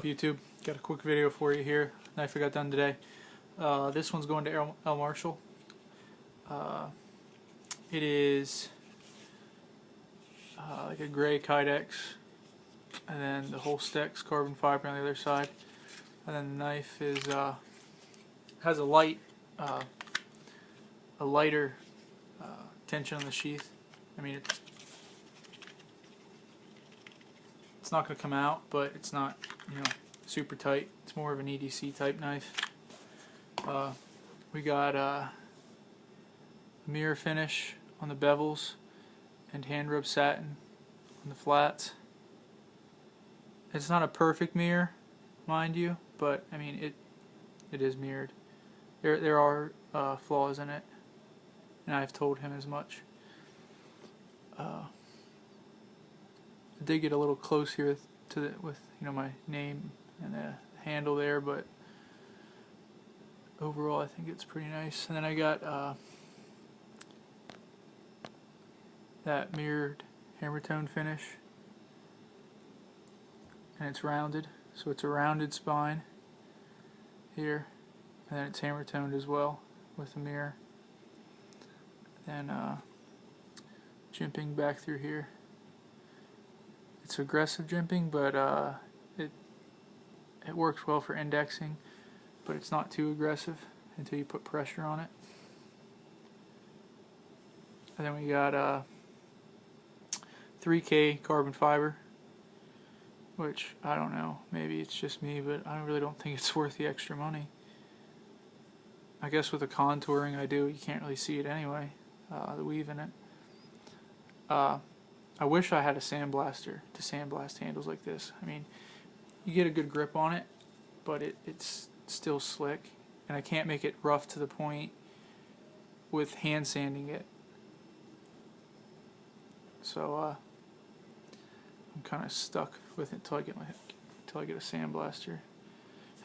YouTube? Got a quick video for you here. Knife I got done today. This one's going to LMarshall. It is like a gray kydex, and then the whole stick's carbon fiber on the other side, and then the knife is has a lighter tension on the sheath. I mean, it's not going to come out, but it's not, super tight. It's more of an EDC type knife. We got mirror finish on the bevels and hand rub satin on the flats. It's not a perfect mirror, mind you, but I mean it is mirrored. There are flaws in it, and I've told him as much. I did get a little close here with my name and the handle there, but overall I think it's pretty nice. And then I got that mirrored hammer tone finish, and it's rounded, so it's a rounded spine here, and then it's hammer toned as well with the mirror. Then jimping back through here. It's aggressive jimping, but it works well for indexing, but it's not too aggressive until you put pressure on it. And then we got 3K carbon fiber, which I don't know, maybe it's just me, but I really don't think it's worth the extra money. I guess with the contouring I do, you can't really see it anyway, the weave in it. I wish I had a sandblaster to sandblast handles like this. I mean, you get a good grip on it, but it's still slick, and I can't make it rough to the point with hand sanding it. So I'm kind of stuck with it until I get a sandblaster.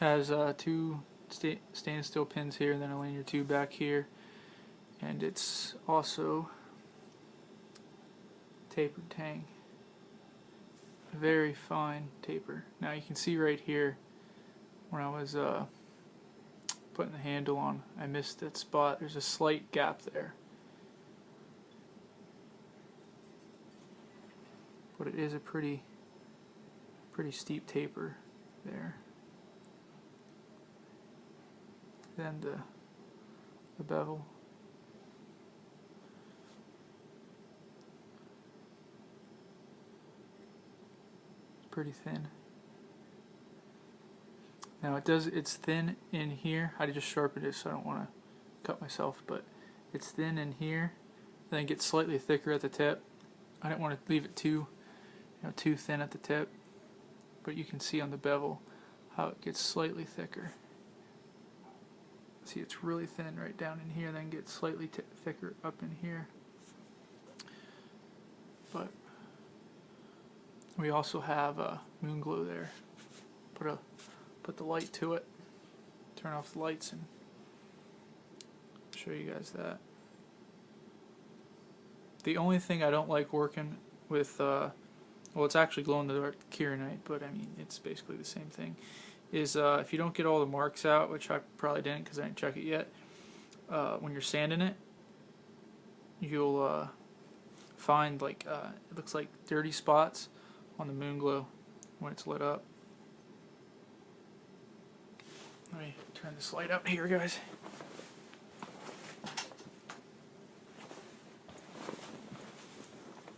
It has two stainless steel pins here, and then a linear tube back here, and it's also tapered tang. A very fine taper. Now you can see right here when I was putting the handle on, I missed that spot. There's a slight gap there, but it is a pretty steep taper there. Then the bevel. Pretty thin. Now it's thin in here. I just sharpened it so I don't want to cut myself, but it's thin in here, then it gets slightly thicker at the tip. I didn't want to leave it too thin at the tip, but you can see on the bevel how it gets slightly thicker. See, it's really thin right down in here, then gets slightly thicker up in here. But we also have a moon glow there. Put the light to it. Turn off the lights and show you guys that. The only thing I don't like working with, well, it's actually glow in the dark kirinite, but I mean it's basically the same thing, is if you don't get all the marks out, which I probably didn't because I didn't check it yet, when you're sanding it, you'll find like it looks like dirty spots on the moon glow when it's lit up. Let me turn this light up here, guys.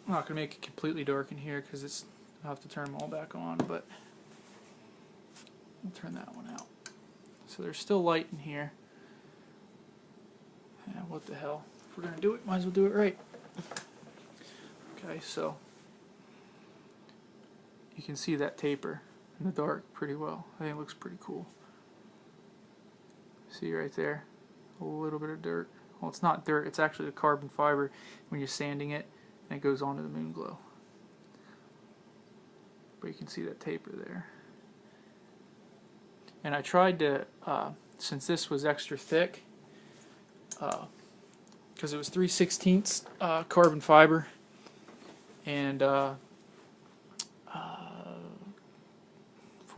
I'm not going to make it completely dark in here because I'll have to turn them all back on, but I'll turn that one out. So there's still light in here. And what the hell? If we're going to do it, might as well do it right. Okay, so you can see that taper in the dark pretty well. I think it looks pretty cool. See right there, a little bit of dirt. Well, it's not dirt, it's actually the carbon fiber when you're sanding it, and it goes onto the moon glow. But you can see that taper there. And I tried to, since this was extra thick, because it was 3/16 carbon fiber, and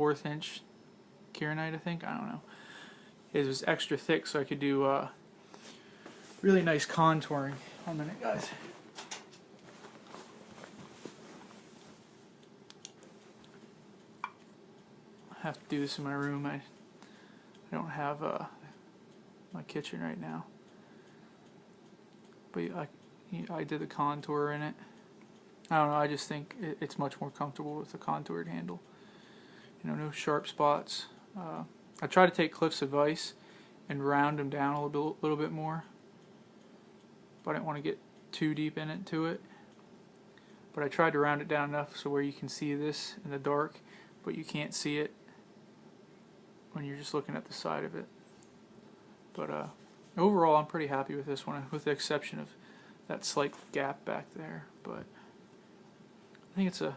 1/4 inch kirinite, I think. I don't know. It was extra thick, so I could do really nice contouring. 1 minute, guys. I have to do this in my room. I don't have my kitchen right now. But I did the contour in it. I don't know, I just think it's much more comfortable with the contoured handle. You know, no sharp spots. I try to take Cliff's advice and round them down a little bit more. But I didn't want to get too deep into it. But I tried to round it down enough so where you can see this in the dark, but you can't see it when you're just looking at the side of it. But overall, I'm pretty happy with this one, with the exception of that slight gap back there. But I think it's a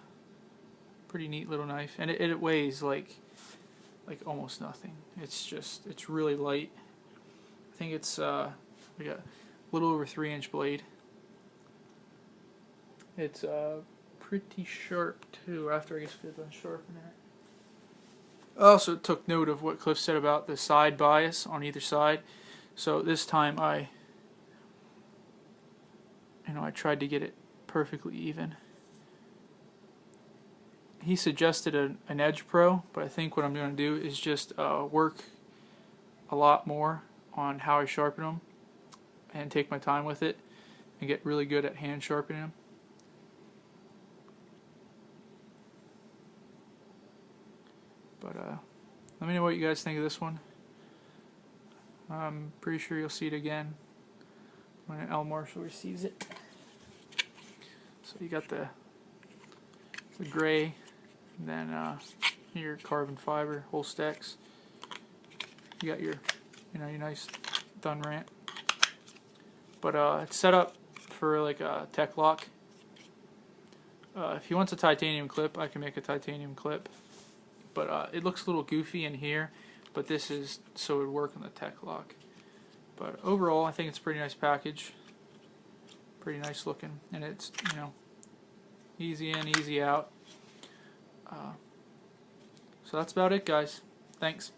pretty neat little knife, and it weighs like almost nothing. It's really light. I think it's we got a little over 3-inch blade. It's pretty sharp too. After I get done sharpening it. I also took note of what Cliff said about the side bias on either side. So this time I tried to get it perfectly even. He suggested an Edge Pro, but I think what I'm going to do is just work a lot more on how I sharpen them and take my time with it and get really good at hand sharpening them. But let me know what you guys think of this one. I'm pretty sure you'll see it again when LMarshall receives it. So you got the gray, and then your carbon fiber whole stacks. You got your your nice dun ramp. But it's set up for like a tech lock. If he wants a titanium clip, I can make a titanium clip. But it looks a little goofy in here, but this is so it would work on the tech lock. But overall, I think it's a pretty nice package. Pretty nice looking, and it's easy in, easy out. So that's about it, guys. Thanks.